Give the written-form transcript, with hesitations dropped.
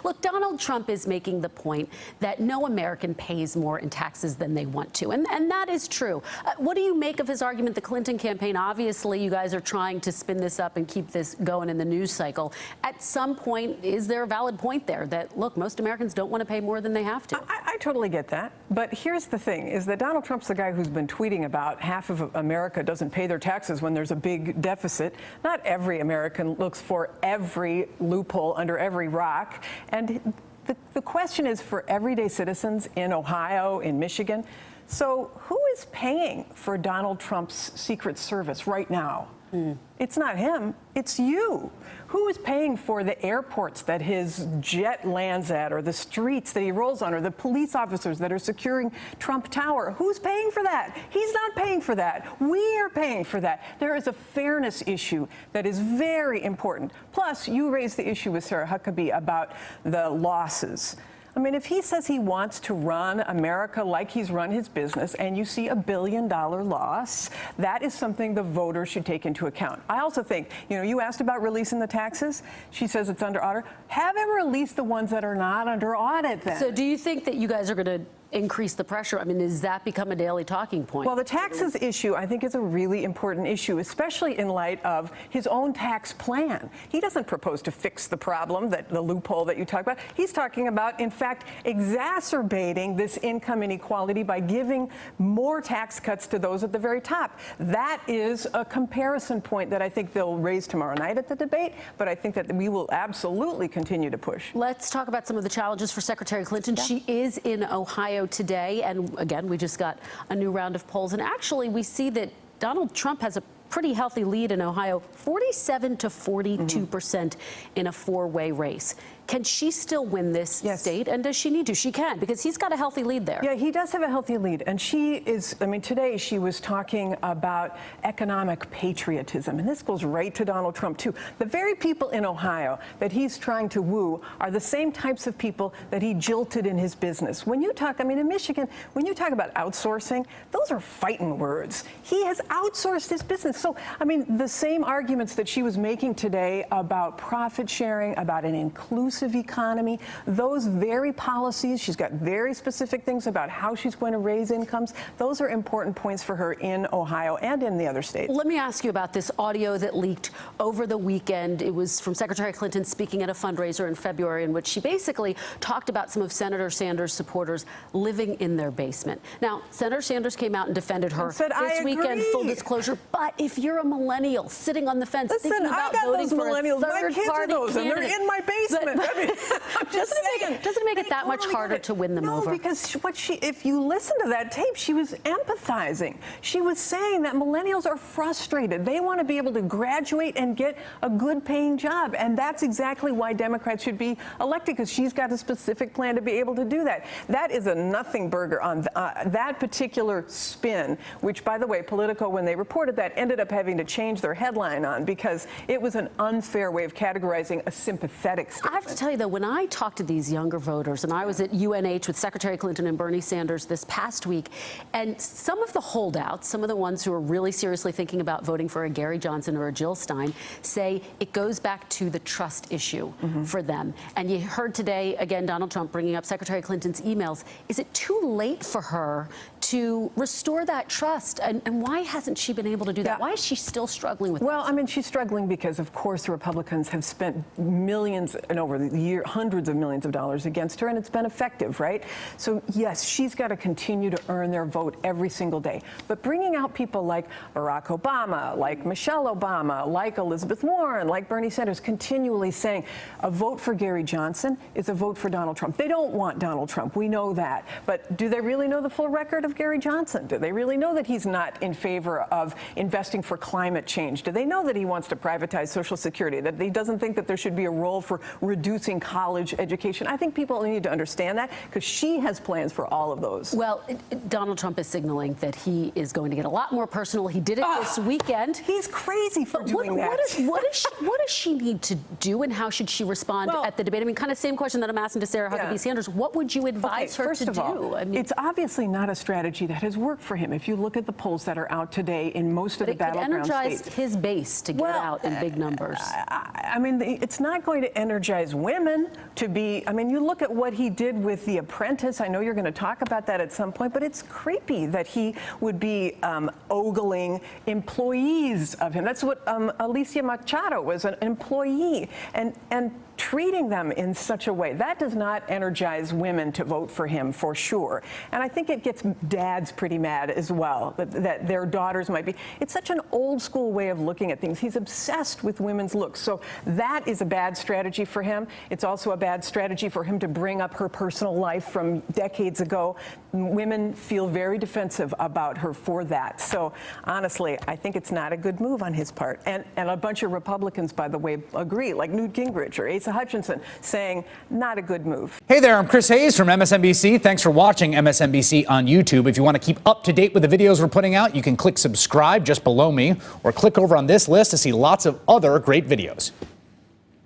Look, Donald Trump is making the point that no American pays more in taxes than they want to, and that is true. What do you make of his argument? The Clinton campaign, obviously, you guys are trying to spin this up and keep this going in the news cycle. At some point, is there a valid point there that, look, most Americans don't want to pay more than they have to? I totally get that. But here's the thing, is that Donald Trump's the guy who's been tweeting about half of America doesn't pay their taxes when there's a big deficit. Not every American looks for every loophole under every rock. And the question is for everyday citizens in Ohio, in Michigan. So who is paying for Donald Trump's Secret Service right now? It's not him, it's you. Who is paying for the airports that his jet lands at, or the streets that he rolls on, or the police officers that are securing Trump Tower? Who's paying for that? He's not paying for that. We are paying for that. There is a fairness issue that is very important. Plus, you raised the issue with Sarah Huckabee about the losses. I mean, if he says he wants to run America like he's run his business, and you see $1 billion loss, that is something the voters should take into account. I also think, you know, you asked about releasing the taxes. She says it's under audit. Have him release the ones that are not under audit then. So do you think that you guys are going to increase the pressure? I mean, does that become a daily talking point? Well, the taxes issue, I think, is a really important issue, especially in light of his own tax plan. He doesn't propose to fix the problem, the loophole that you talk about. He's talking about, in fact, exacerbating this income inequality by giving more tax cuts to those at the very top. That is a comparison point that I think they'll raise tomorrow night at the debate, but I think that we will absolutely continue to push. Let's talk about some of the challenges for Secretary Clinton. Yeah. She is in Ohio today, and again, we just got a new round of polls, and actually we see that Donald Trump has a pretty healthy lead in Ohio, 47 to 42% in a four-way race. Can she still win this state? And does she need to? She can, because he's got a healthy lead there. Yeah, he does have a healthy lead. And she is, I mean, today she was talking about economic patriotism. And this goes right to Donald Trump, too. The very people in Ohio that he's trying to woo are the same types of people that he jilted in his business. When you talk, I mean, in Michigan, when you talk about outsourcing, those are fighting words. He has outsourced his business. So, I mean, the same arguments that she was making today about profit sharing, about an inclusive economy, those very policies, she's got very specific things about how she's going to raise incomes. Those are important points for her in Ohio and in the other states. Let me ask you about this audio that leaked over the weekend. It was from Secretary Clinton speaking at a fundraiser in February, in which she basically talked about some of Senator Sanders' supporters living in their basement. Now, Senator Sanders came out and defended her this weekend, full disclosure. But if you're a millennial sitting on the fence, thinking about voting for a third-party candidate, and they're in my basement. I mean, I'm just saying. Doesn't it make it that much harder to win them over? No, because if you listen to that tape, she was empathizing. She was saying that millennials are frustrated. They want to be able to graduate and get a good-paying job, and that's exactly why Democrats should be elected, because she's got a specific plan to be able to do that. That is a nothing burger on that particular spin, which, by the way, Politico, when they reported that, ended up having to change their headline on because it was an unfair way of categorizing a sympathetic statement. I have to tell you, though, when I talk to these younger voters, and I was at UNH with Secretary Clinton and Bernie Sanders this past week, and some of the holdouts, some of the ones who are really seriously thinking about voting for a Gary Johnson or a Jill Stein, say it goes back to the trust issue for them. And you heard today, again, Donald Trump bringing up Secretary Clinton's emails. Is it too late for her to restore that trust? And why hasn't she been able to do that? Why is she still struggling with that? Well, I mean, she's struggling because, of course, the Republicans have spent millions and over the year, hundreds of millions of dollars against her, and it's been effective, right? So, yes, she's got to continue to earn their vote every single day. But bringing out people like Barack Obama, like Michelle Obama, like Elizabeth Warren, like Bernie Sanders, continually saying a vote for Gary Johnson is a vote for Donald Trump. They don't want Donald Trump. We know that. But do they really know the full record of Gary Johnson? Do they really know that he's not in favor of investing for climate change? Do they know that he wants to privatize Social Security, that he doesn't think that there should be a role for reducing college education? I think people need to understand that, because she has plans for all of those. Well, Donald Trump is signaling that he is going to get a lot more personal. He did it this weekend. He's crazy for doing that. What does she need to do, and how should she respond at the debate? I mean, kind of same question that I'm asking to Sarah Huckabee Sanders. What would you advise her to do? I mean, it's obviously not a strategy strategy that has worked for him. If you look at the polls that are out today in most of the battleground states. But it could energize his base to get out in big numbers. I mean, it's not going to energize women to be, I mean, you look at what he did with The Apprentice. I know you're going to talk about that at some point, but it's creepy that he would be ogling employees of him. That's what Alicia Machado was, an employee, and treating them in such a way. That does not energize women to vote for him, for sure. And I think it gets dads pretty mad as well, that their daughters might be. It's such an old school way of looking at things. He's obsessed with women's looks. So that is a bad strategy for him. It's also a bad strategy for him to bring up her personal life from decades ago. Women feel very defensive about her for that. So honestly, I think it's not a good move on his part. And a bunch of Republicans, by the way, agree, like Newt Gingrich or Asa Hutchinson, saying not a good move. Hey there, I'm Chris Hayes from MSNBC. Thanks for watching MSNBC on YouTube. If you want to keep up to date with the videos we're putting out, you can click subscribe just below me or click over on this list to see lots of other great videos.